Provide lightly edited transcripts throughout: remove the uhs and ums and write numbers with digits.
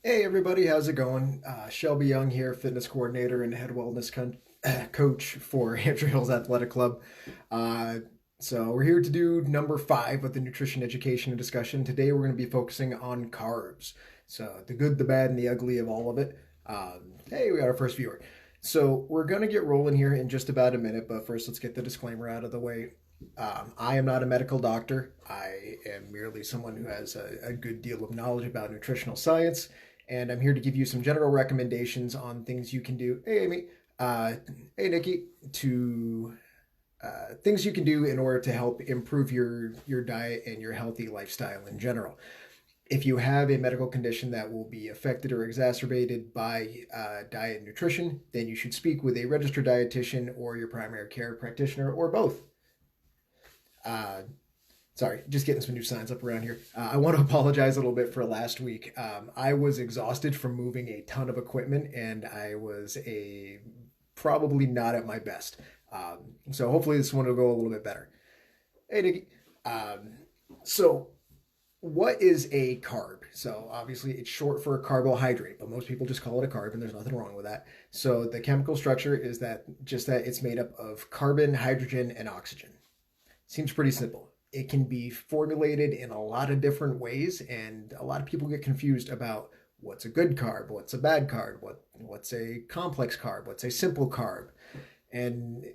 Hey everybody, how's it going? Shelby Young here, fitness coordinator and head wellness coach for Hampshire Hills Athletic Club. Uh, so we're here to do number 5 of the nutrition education and discussion. Today we're going to be focusing on carbs. So the good, the bad, and the ugly of all of it. Hey, we got our first viewer. So we're going to get rolling here in just about a minute, but first let's get the disclaimer out of the way. I am not a medical doctor. I am merely someone who has a good deal of knowledge about nutritional science, and I'm here to give you some general recommendations on things you can do. Hey, Amy. Uh, hey, Nikki. To things you can do in order to help improve your diet and your healthy lifestyle in general. If you have a medical condition that will be affected or exacerbated by diet and nutrition, then you should speak with a registered dietitian or your primary care practitioner or both. Uh, Sorry, just getting some new signs up around here. I want to apologize a little bit for last week. I was exhausted from moving a ton of equipment, and I was probably not at my best. So hopefully this one will go a little bit better. Hey, Nikki. Um, so what is a carb? So obviously it's short for a carbohydrate, but most people just call it a carb, and there's nothing wrong with that. So the chemical structure is that it's made up of carbon, hydrogen, and oxygen. Seems pretty simple. It can be formulated in a lot of different ways, and a lot of people get confused about what's a good carb, what's a bad carb, what's a complex carb, what's a simple carb. And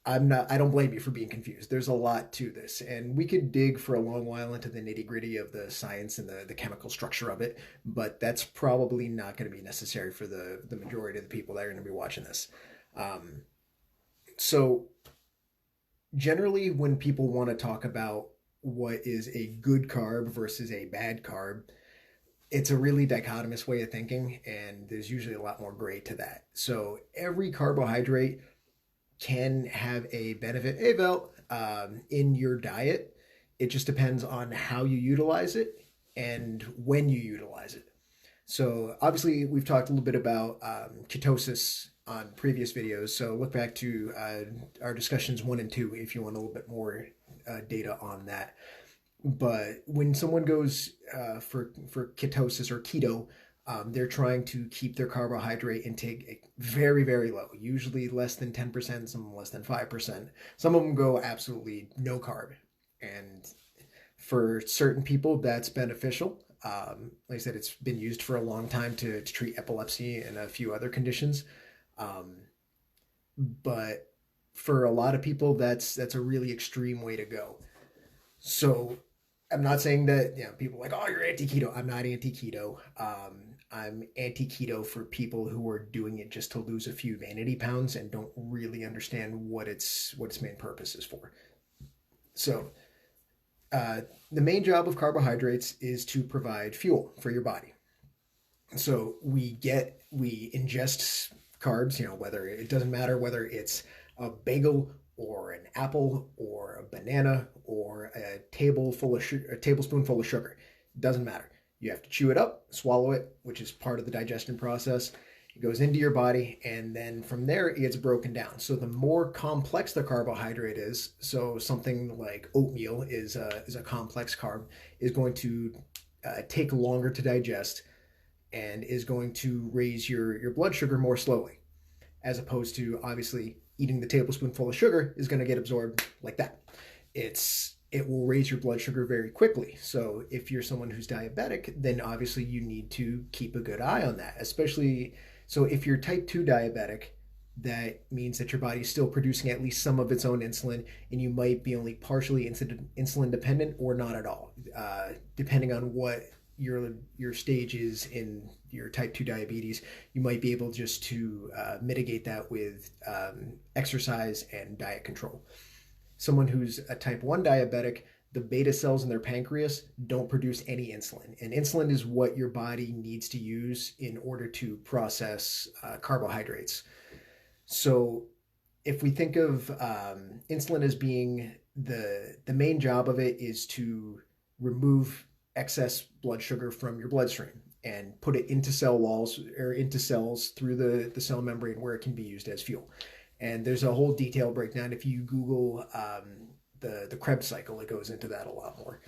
I don't blame you for being confused. There's a lot to this, and we could dig for a long while into the nitty gritty of the science and the chemical structure of it, but that's probably not going to be necessary for the majority of the people that are going to be watching this. Um, so generally when people want to talk about what is a good carb versus a bad carb, it's a really dichotomous way of thinking, and there's usually a lot more gray to that. So every carbohydrate can have a benefit, in your diet. It just depends on how you utilize it and when you utilize it. So obviously we've talked a little bit about ketosis on previous videos. So look back to our discussions 1 and 2 if you want a little bit more data on that. But when someone goes for ketosis or keto, they're trying to keep their carbohydrate intake very, very low, usually less than 10%, some less than 5%. Some of them go absolutely no carb. And for certain people, that's beneficial. Like I said, it's been used for a long time to treat epilepsy and a few other conditions. Um, but for a lot of people, that's a really extreme way to go. So I'm not saying that people are like, oh, you're anti-keto. I'm not anti-keto. I'm anti-keto for people who are doing it just to lose a few vanity pounds and don't really understand what its main purpose is for. So the main job of carbohydrates is to provide fuel for your body. So we ingest carbs, whether it doesn't matter whether it's a bagel or an apple or a banana or a tablespoonful of sugar. It doesn't matter. You have to chew it up, swallow it, which is part of the digestion process. It goes into your body, and then from there it gets broken down. So the more complex the carbohydrate is, so something like oatmeal is a complex carb, is going to take longer to digest and is going to raise your blood sugar more slowly, as opposed to obviously eating the tablespoonful of sugar is going to get absorbed like that. It will raise your blood sugar very quickly. So if you're someone who's diabetic, then obviously you need to keep a good eye on that. Especially so if you're type 2 diabetic, that means that your body's still producing at least some of its own insulin, and you might be only partially insulin dependent or not at all, depending on what your stage is in your type 2 diabetes. You might be able just to mitigate that with exercise and diet control. Someone who's a type 1 diabetic, the beta cells in their pancreas don't produce any insulin. And insulin is what your body needs to use in order to process carbohydrates. So if we think of insulin as being the main job of it is to remove excess blood sugar from your bloodstream and put it into cell walls or into cells through the cell membrane where it can be used as fuel. And there's a whole detailed breakdown. If you Google the Krebs cycle, it goes into that a lot more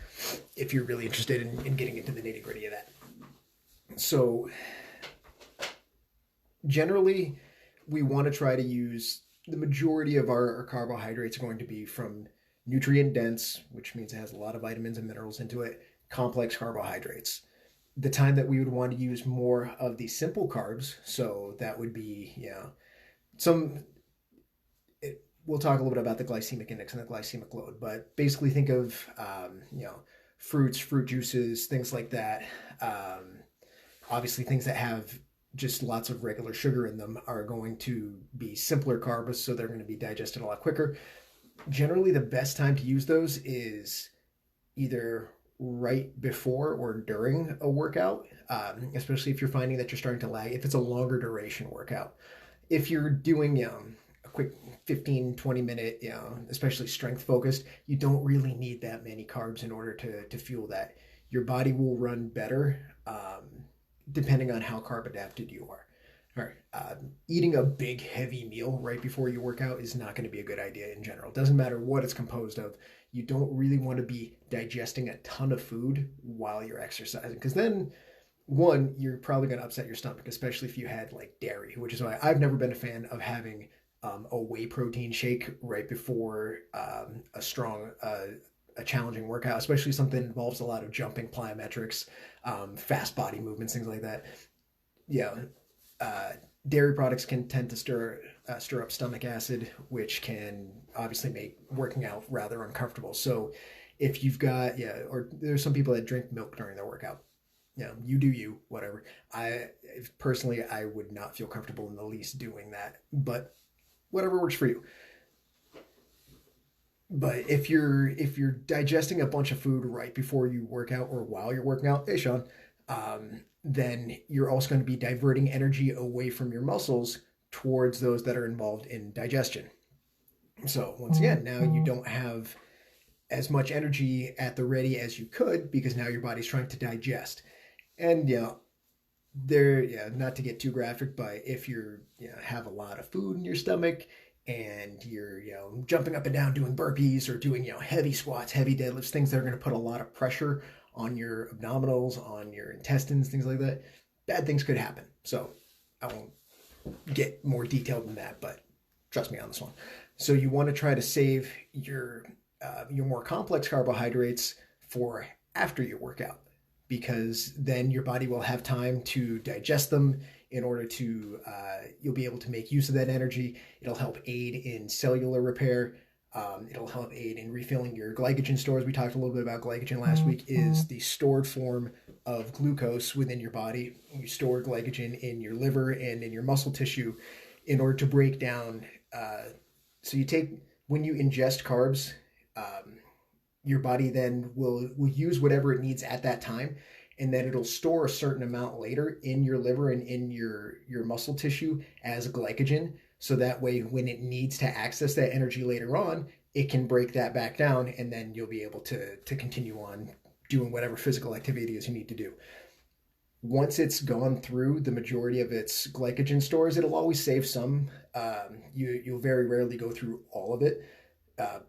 if you're really interested in getting into the nitty gritty of that. So generally, we want to try to use the majority of our carbohydrates are going to be from nutrient dense, which means it has a lot of vitamins and minerals into it, complex carbohydrates. The time that we would want to use more of the simple carbs, so that would be, some, we'll talk a little bit about the glycemic index and the glycemic load, but basically think of, fruits, fruit juices, things like that. Obviously, things that have just lots of regular sugar in them are going to be simpler carbs, so they're going to be digested a lot quicker. Generally, the best time to use those is either right before or during a workout, especially if you're finding that you're starting to lag, if it's a longer duration workout. If you're doing a quick 15-20 minute, especially strength focused, you don't really need that many carbs in order to fuel that. Your body will run better depending on how carb adapted you are. All right, eating a big heavy meal right before you work out is not going to be a good idea in general. It doesn't matter what it's composed of. You don't really want to be digesting a ton of food while you're exercising, because then one, you're probably going to upset your stomach, especially if you had like dairy, which is why I've never been a fan of having a whey protein shake right before a strong a challenging workout, especially something that involves a lot of jumping, plyometrics, fast body movements, things like that. Yeah, dairy products can tend to stir up stomach acid, which can obviously make working out rather uncomfortable. So if you've got, or there's some people that drink milk during their workout. You do you, whatever. I personally, I would not feel comfortable in the least doing that, but whatever works for you. But if you're digesting a bunch of food right before you work out or while you're working out, hey Sean, then you're also going to be diverting energy away from your muscles towards those that are involved in digestion. So once again, now you don't have as much energy at the ready as you could, because now your body's trying to digest. And not to get too graphic, but if you're have a lot of food in your stomach and you're jumping up and down doing burpees or doing heavy squats, heavy deadlifts, things that are going to put a lot of pressure on your abdominals, on your intestines, things like that, bad things could happen. So I won't get more detailed than that, but trust me on this one. So you want to try to save your more complex carbohydrates for after your workout, because then your body will have time to digest them in order to, you'll be able to make use of that energy. It'll help aid in cellular repair. It'll help aid in refilling your glycogen stores. We talked a little bit about glycogen last week, is the stored form of glucose within your body. You store glycogen in your liver and in your muscle tissue in order to break down. So when you ingest carbs, your body then will use whatever it needs at that time, and then it'll store a certain amount later in your liver and in your muscle tissue as glycogen. So that way, when it needs to access that energy later on, it can break that back down, and then you'll be able to continue on doing whatever physical activity is you need to do. Once it's gone through the majority of its glycogen stores, it'll always save some. You'll very rarely go through all of it,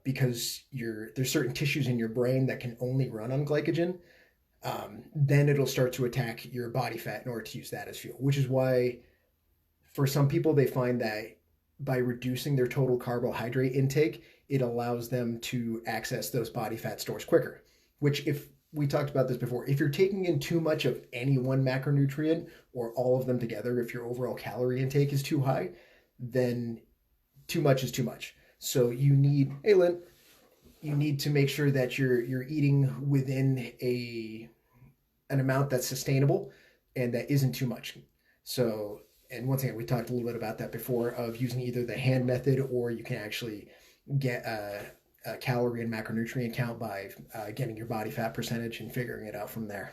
because there's certain tissues in your brain that can only run on glycogen. Then it'll start to attack your body fat in order to use that as fuel, which is why for some people they find that by reducing their total carbohydrate intake, it allows them to access those body fat stores quicker. Which, if we talked about this before, if you're taking in too much of any one macronutrient or all of them together, if your overall calorie intake is too high, then too much is too much. So you need, hey Lynn, you need to make sure that you're eating within an amount that's sustainable and that isn't too much. So, and once again, we talked a little bit about that before, of using either the hand method, or you can actually get a calorie and macronutrient count by getting your body fat percentage and figuring it out from there,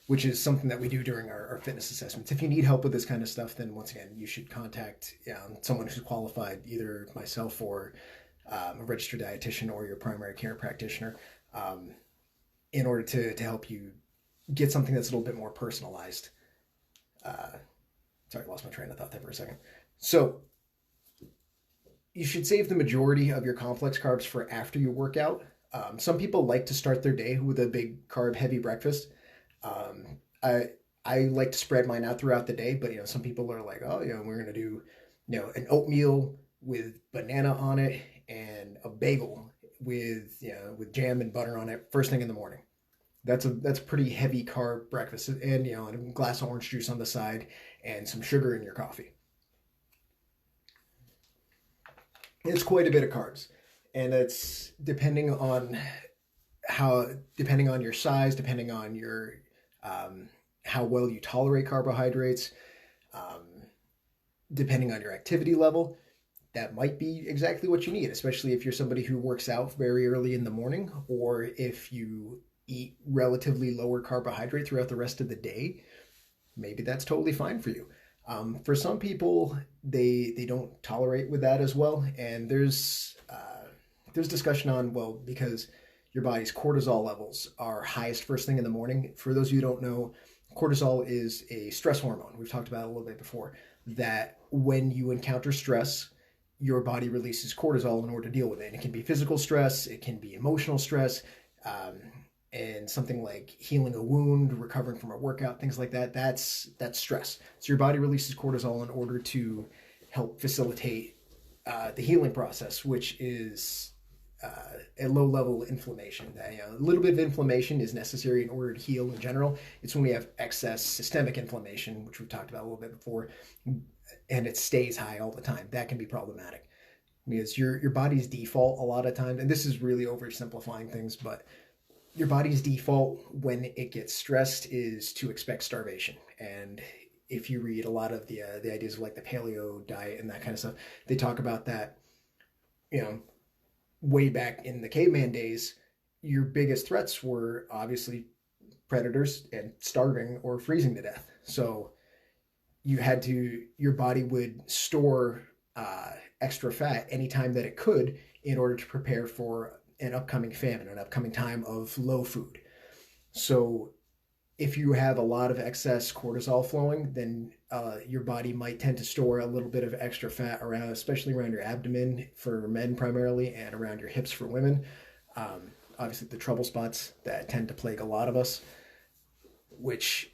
which is something that we do during our fitness assessments. If you need help with this kind of stuff, then once again, you should contact someone who's qualified, either myself or a registered dietitian or your primary care practitioner, in order to help you get something that's a little bit more personalized. Sorry, I lost my train of thought there for a second. So you should save the majority of your complex carbs for after your workout. Some people like to start their day with a big carb heavy breakfast. I like to spread mine out throughout the day, but some people are like, oh, we're gonna do, an oatmeal with banana on it and a bagel with jam and butter on it first thing in the morning. That's a pretty heavy carb breakfast, and and a glass of orange juice on the side and some sugar in your coffee. It's quite a bit of carbs, and it's depending on your size, depending on your how well you tolerate carbohydrates, um, depending on your activity level, that might be exactly what you need, especially if you're somebody who works out very early in the morning, or if you eat relatively lower carbohydrate throughout the rest of the day. Maybe that's totally fine for you. For some people, they don't tolerate with that as well, and there's discussion on, well, because your body's cortisol levels are highest first thing in the morning. For those of you who don't know, cortisol is a stress hormone. We've talked about it a little bit before. That when you encounter stress, your body releases cortisol in order to deal with it. And it can be physical stress, it can be emotional stress, um, and something like healing a wound, recovering from a workout, things like that. That's stress. So your body releases cortisol in order to help facilitate the healing process, which is a low level inflammation. A little bit of inflammation is necessary in order to heal in general. It's when we have excess systemic inflammation, which we've talked about a little bit before, and it stays high all the time. That can be problematic because your body's default a lot of times, and this is really oversimplifying things, but your body's default when it gets stressed is to expect starvation. And if you read a lot of the ideas of like the paleo diet and that kind of stuff, they talk about that, you know, way back in the caveman days, your biggest threats were obviously predators and starving or freezing to death. So your body would store extra fat anytime that it could in order to prepare for an upcoming famine, an upcoming time of low food. So if you have a lot of excess cortisol flowing, then your body might tend to store a little bit of extra fat around, especially around your abdomen for men primarily, and around your hips for women. Obviously, the trouble spots that tend to plague a lot of us, which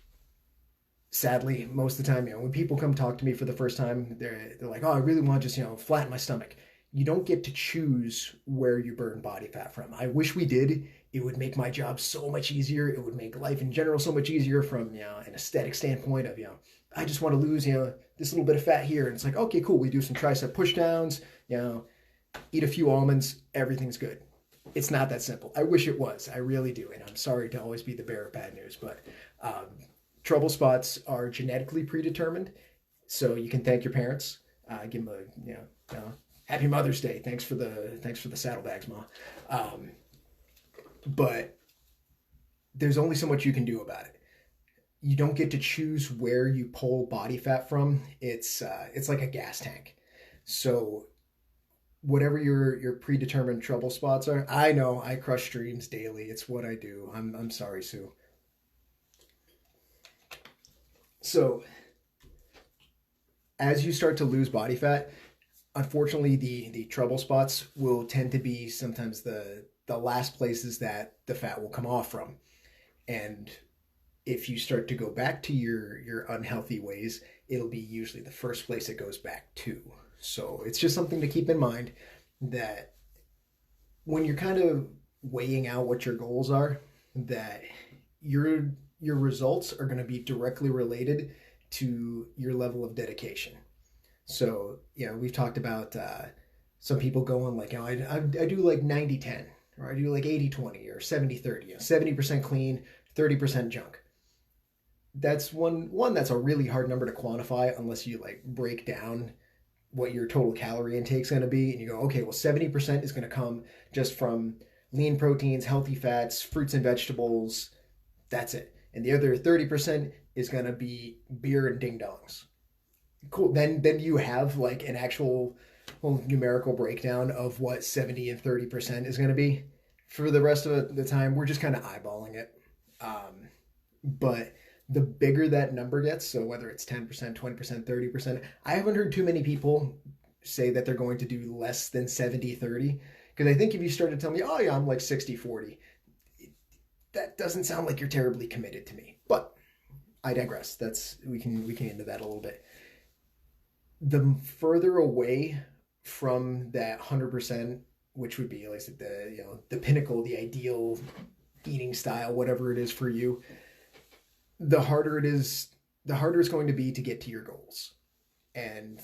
sadly, most of the time, when people come talk to me for the first time, they're like, "Oh, I really want to just flatten my stomach." You don't get to choose where you burn body fat from. I wish we did. It would make my job so much easier. It would make life in general so much easier from an aesthetic standpoint of I just want to lose this little bit of fat here, and it's like, okay, cool. We do some tricep push downs. Eat a few almonds. Everything's good. It's not that simple. I wish it was. I really do, and I'm sorry to always be the bearer of bad news, but trouble spots are genetically predetermined, so you can thank your parents. Give them a Happy Mother's Day. Thanks for the saddlebags, Ma. But there's only so much you can do about it. You don't get to choose where you pull body fat from. It's like a gas tank. So whatever your predetermined trouble spots are, I know I crush streams daily. It's what I do. I'm sorry, Sue. So as you start to lose body fat, unfortunately, the trouble spots will tend to be sometimes the last places that the fat will come off from. And if you start to go back to your unhealthy ways, it'll be usually the first place it goes back to. So it's just something to keep in mind, that when you're kind of weighing out what your goals are, that your results are going to be directly related to your level of dedication. So, we've talked about some people going like, I do like 90-10, or I do like 80-20 or 70-30, 70% clean, 30% junk. That's one that's a really hard number to quantify unless you like break down what your total calorie intake is going to be. And you go, okay, well, 70% is going to come just from lean proteins, healthy fats, fruits and vegetables. That's it. And the other 30% is going to be beer and ding dongs. Cool. Then you have like an actual numerical breakdown of what 70 and 30% is going to be. For the rest of the time, we're just kind of eyeballing it. But the bigger that number gets, so whether it's 10%, 20%, 30%, I haven't heard too many people say that they're going to do less than 70-30. Because I think if you started telling me, oh yeah, I'm like 60-40, that doesn't sound like you're terribly committed to me. But I digress. We can get into that a little bit. The further away from that 100%, which would be like the pinnacle, the ideal eating style, whatever it is for you, the harder it's going to be to get to your goals. And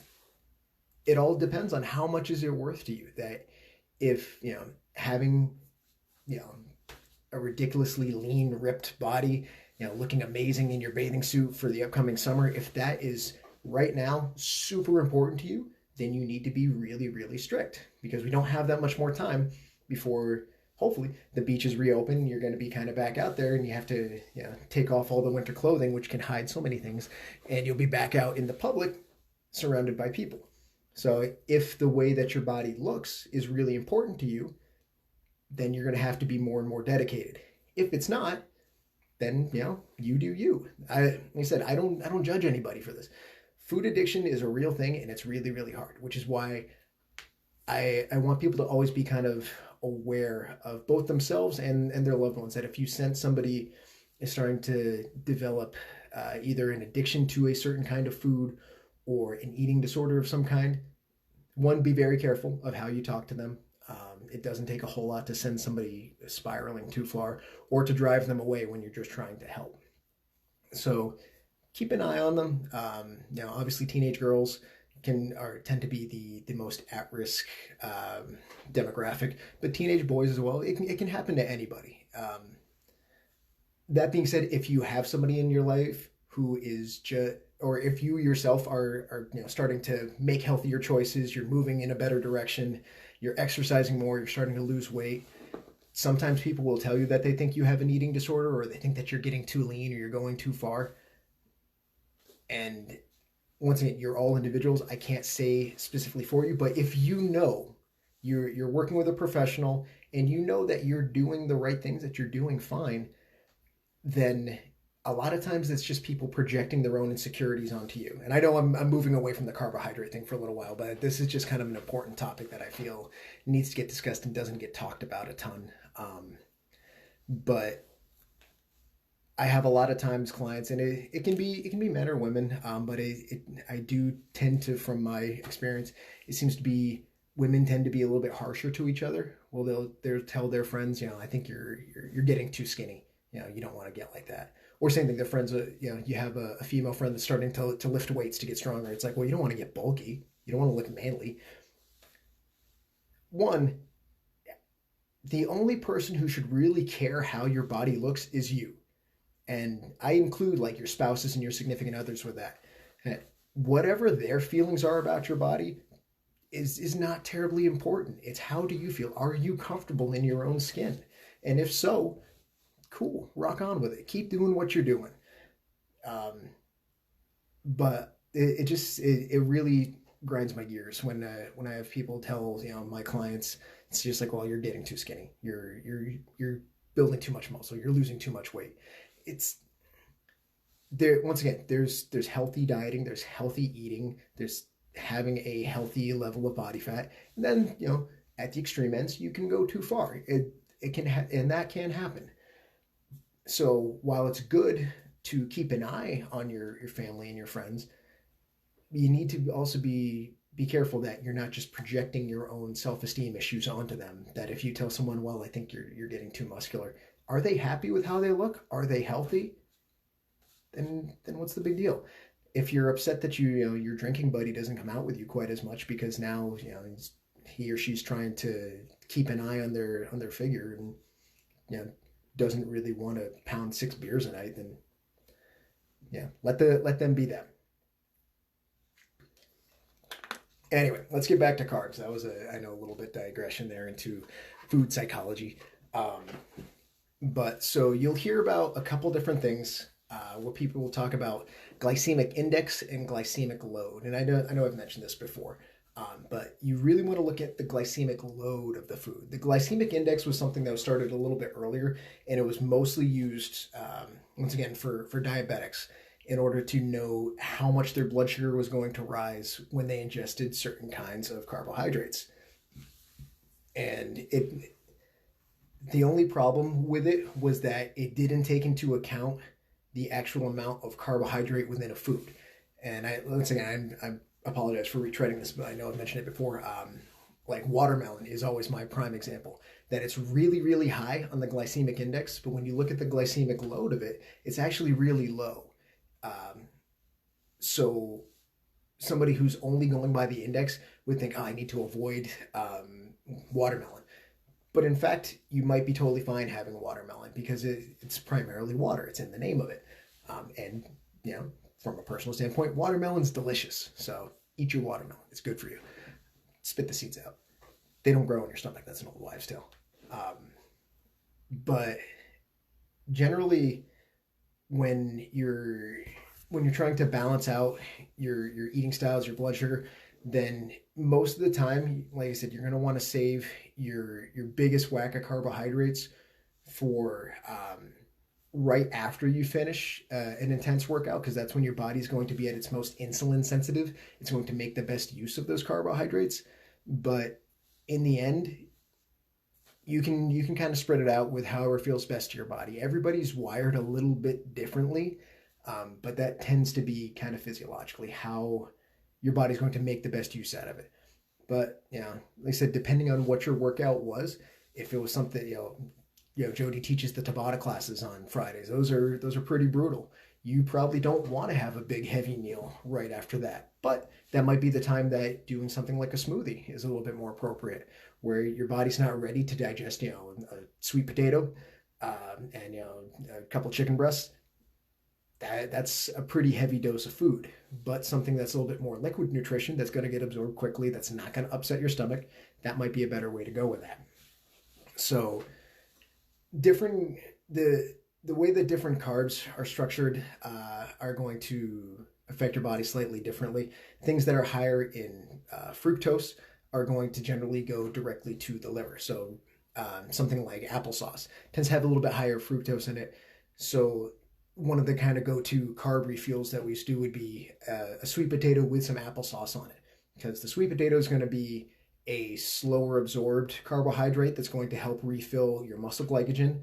it all depends on how much is it worth to you. That if having a ridiculously lean, ripped body, looking amazing in your bathing suit for the upcoming summer, if that is right now super important to you, then you need to be really, really strict, because we don't have that much more time before hopefully the beaches reopen. You're going to be kind of back out there, and you have to take off all the winter clothing, which can hide so many things, and you'll be back out in the public surrounded by people. So if the way that your body looks is really important to you, then you're going to have to be more and more dedicated. If it's not, then you do you. Like I said, I don't judge anybody for this. Food addiction is a real thing, and it's really, really hard, which is why I want people to always be kind of aware of both themselves and their loved ones. That if you sense somebody is starting to develop either an addiction to a certain kind of food or an eating disorder of some kind, one, be very careful of how you talk to them. It doesn't take a whole lot to send somebody spiraling too far or to drive them away when you're just trying to help. So keep an eye on them. Obviously teenage girls tend to be the most at-risk demographic, but teenage boys as well. It can happen to anybody. That being said, if you have somebody in your life who is or if you yourself are starting to make healthier choices, you're moving in a better direction, you're exercising more, you're starting to lose weight, sometimes people will tell you that they think you have an eating disorder, or they think that you're getting too lean or you're going too far. And once again, you're all individuals. I can't say specifically for you, but if you're working with a professional and you know that you're doing the right things, that you're doing fine, then a lot of times it's just people projecting their own insecurities onto you. And I know I'm moving away from the carbohydrate thing for a little while, but this is just kind of an important topic that I feel needs to get discussed and doesn't get talked about a ton. But I have a lot of times clients, and it can be men or women, but I do tend to, from my experience, it seems to be women tend to be a little bit harsher to each other. Well, they'll tell their friends, I think you're getting too skinny. You don't want to get like that. Or same thing, their friends, you have a female friend that's starting to lift weights to get stronger. It's like, well, you don't want to get bulky. You don't want to look manly. One, the only person who should really care how your body looks is you. And I include like your spouses and your significant others with that. Whatever their feelings are about your body is not terribly important. It's how do you feel? Are you comfortable in your own skin? And if so, cool, rock on with it. Keep doing what you're doing. But it really grinds my gears when I have people tell my clients, it's just like, well, you're getting too skinny. You're building too much muscle. You're losing too much weight. It's there. Once again, there's healthy dieting. There's healthy eating. There's having a healthy level of body fat. And then at the extreme ends, you can go too far. It can and that can happen. So while it's good to keep an eye on your family and your friends, you need to also be careful that you're not just projecting your own self-esteem issues onto them. That if you tell someone, well, I think you're getting too muscular, are they happy with how they look? Are they healthy? Then what's the big deal? If you're upset that your drinking buddy doesn't come out with you quite as much because now he or she's trying to keep an eye on their figure and doesn't really want to pound 6 beers a night, then let them be them. Anyway, let's get back to carbs. That was a little bit digression there into food psychology. But so you'll hear about a couple different things where people will talk about glycemic index and glycemic load. And I know I've mentioned this before, but you really want to look at the glycemic load of the food. The glycemic index was something that was started a little bit earlier, and it was mostly used, once again, for diabetics in order to know how much their blood sugar was going to rise when they ingested certain kinds of carbohydrates. And the only problem with it was that it didn't take into account the actual amount of carbohydrate within a food. And once again, I apologize for retreading this, but I know I've mentioned it before. Like watermelon is always my prime example. That it's really, really high on the glycemic index, but when you look at the glycemic load of it, it's actually really low. So somebody who's only going by the index would think, oh, I need to avoid watermelon. But in fact, you might be totally fine having watermelon because it's primarily water. It's in the name of it. And, you know, from a personal standpoint, watermelon's delicious. So eat your watermelon. It's good for you. Spit the seeds out. They don't grow in your stomach. That's an old wives' tale. But generally, when you're trying to balance out your eating styles, your blood sugar, then most of the time, like I said, you're going to want to save your biggest whack of carbohydrates for right after you finish an intense workout, because that's when your body's going to be at its most insulin sensitive. It's going to make the best use of those carbohydrates. But in the end, you can kind of spread it out with however feels best to your body. Everybody's wired a little bit differently, but that tends to be kind of physiologically how your body's going to make the best use out of it. But, you know, like I said, depending on what your workout was, if it was something, Jody teaches the Tabata classes on Fridays. Those are pretty brutal. You probably don't want to have a big heavy meal right after that, but that might be the time that doing something like a smoothie is a little bit more appropriate, where your body's not ready to digest, a sweet potato, and a couple chicken breasts. That's a pretty heavy dose of food, but something that's a little bit more liquid nutrition that's going to get absorbed quickly, that's not going to upset your stomach, that might be a better way to go with that. So the way that different carbs are structured are going to affect your body slightly differently. Things that are higher in fructose are going to generally go directly to the liver. So something like applesauce tends to have a little bit higher fructose in it. So one of the kind of go-to carb refuels that we used to do would be a sweet potato with some applesauce on it, because the sweet potato is going to be a slower absorbed carbohydrate that's going to help refill your muscle glycogen.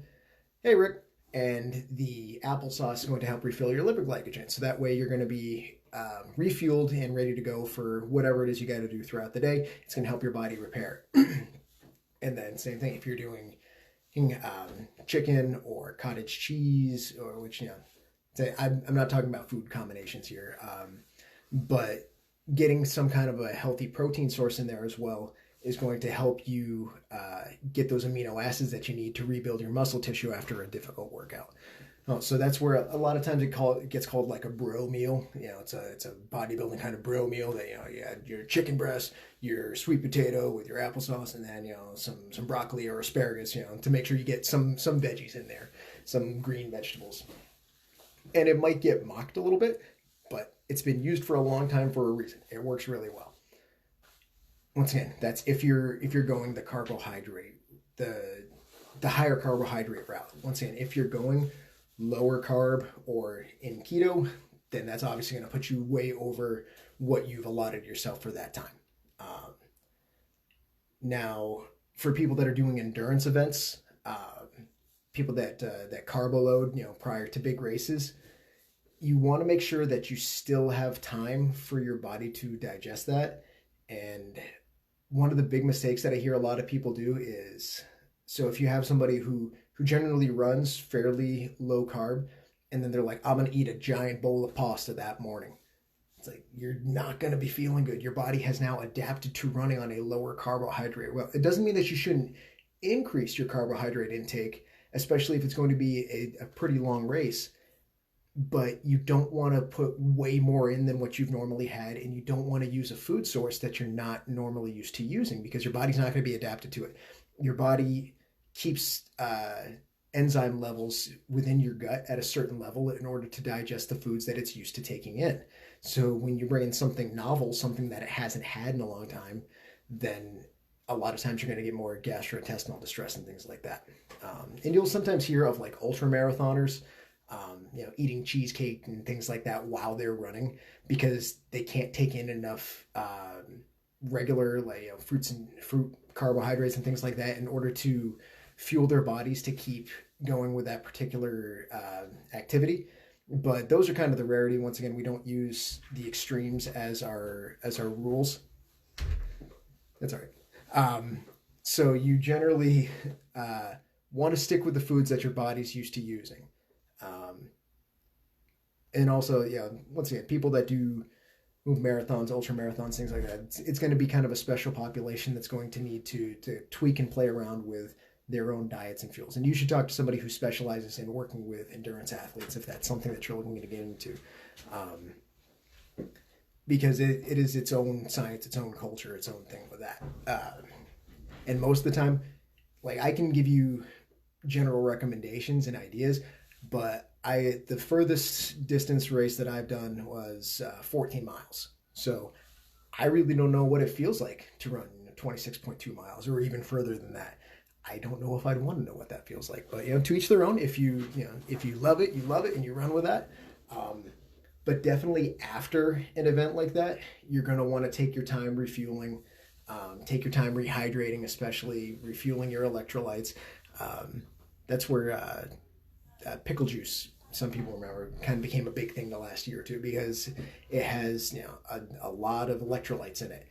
Hey, Rick. And the applesauce is going to help refill your liver glycogen. So that way you're going to be refueled and ready to go for whatever it is you got to do throughout the day. It's going to help your body repair. And then same thing if you're doing chicken or cottage cheese, or which, I'm not talking about food combinations here, but getting some kind of a healthy protein source in there as well is going to help you get those amino acids that you need to rebuild your muscle tissue after a difficult workout. So that's where a lot of times it gets called like a bro meal. It's a bodybuilding kind of bro meal that, you had your chicken breast, your sweet potato with your applesauce, and then, some broccoli or asparagus, to make sure you get some veggies in there, some green vegetables. And it might get mocked a little bit, but it's been used for a long time for a reason. It works really well. Once again, that's if you're going the carbohydrate, the higher carbohydrate route. Once again, if you're going lower carb or in keto, then that's obviously going to put you way over what you've allotted yourself for that time. Now, for people that are doing endurance events, people that carbo load, prior to big races, you want to make sure that you still have time for your body to digest that. And one of the big mistakes that I hear a lot of people do is, so if you have somebody who generally runs fairly low carb, and then they're like, I'm going to eat a giant bowl of pasta that morning. It's like, you're not going to be feeling good. Your body has now adapted to running on a lower carbohydrate. Well, it doesn't mean that you shouldn't increase your carbohydrate intake, especially if it's going to be a pretty long race. But you don't want to put way more in than what you've normally had, and you don't want to use a food source that you're not normally used to using, because your body's not going to be adapted to it. Your body keeps enzyme levels within your gut at a certain level in order to digest the foods that it's used to taking in. So when you bring in something novel, something that it hasn't had in a long time, then a lot of times you're going to get more gastrointestinal distress and things like that. And you'll sometimes hear of like ultra marathoners, eating cheesecake and things like that while they're running, because they can't take in enough regular fruit carbohydrates and things like that in order to fuel their bodies to keep going with that particular activity. But those are kind of the rarity. Once again, we don't use the extremes as our rules. That's all right. So you generally want to stick with the foods that your body's used to using. And also, yeah, once again, people that do move marathons, ultra marathons, things like that, it's going to be kind of a special population that's going to need to tweak and play around with their own diets and fuels. And you should talk to somebody who specializes in working with endurance athletes if that's something that you're looking to get into. Because it is its own science, its own culture, its own thing with that. And most of the time, like, I can give you general recommendations and ideas, but the furthest distance race that I've done was 14 miles. So I really don't know what it feels like to run 26.2 miles or even further than that. I don't know if I'd want to know what that feels like, but to each their own. If you love it, you love it, and you run with that. But definitely after an event like that, you're going to want to take your time refueling, take your time rehydrating, especially refueling your electrolytes. That's where pickle juice, some people remember, kind of became a big thing the last year or two because it has a lot of electrolytes in it.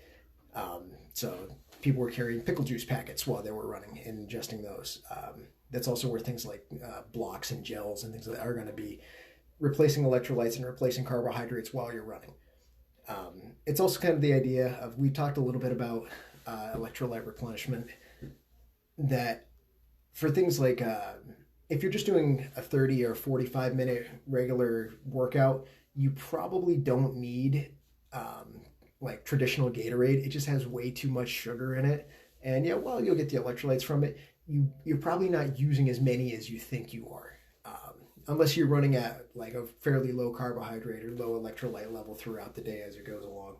So people were carrying pickle juice packets while they were running and ingesting those. That's also where things like blocks and gels and things like that are going to be replacing electrolytes and replacing carbohydrates while you're running. It's also kind of the idea of, we talked a little bit about electrolyte replenishment, that for things like if you're just doing a 30 or 45 minute regular workout, you probably don't need like traditional Gatorade. It just has way too much sugar in it. And yeah, well, you'll get the electrolytes from it. You're probably not using as many as you think you are. Unless you're running at like a fairly low carbohydrate or low electrolyte level throughout the day as it goes along.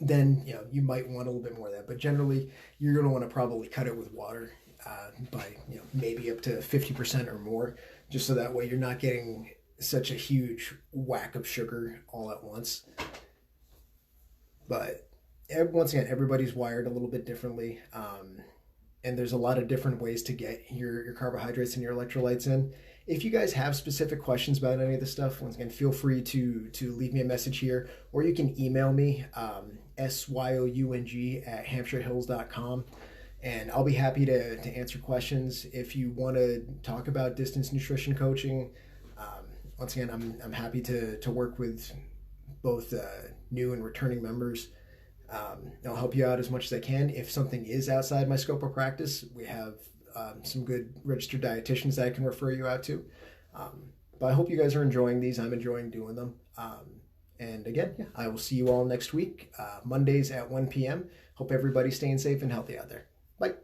Then you might want a little bit more of that. But generally, you're going to want to probably cut it with water by maybe up to 50% or more, just so that way you're not getting such a huge whack of sugar all at once. But once again, everybody's wired a little bit differently. And there's a lot of different ways to get your carbohydrates and your electrolytes in. If you guys have specific questions about any of this stuff, once again, feel free to leave me a message here, or you can email me, syung@hampshirehills.com, and I'll be happy to answer questions. If you want to talk about distance nutrition coaching, once again, I'm happy to work with both new and returning members. I'll help you out as much as I can. If something is outside my scope of practice, we have some good registered dietitians that I can refer you out to. But I hope you guys are enjoying these. I'm enjoying doing them. And again, I will see you all next week, Mondays at 1 p.m. Hope everybody's staying safe and healthy out there. Bye.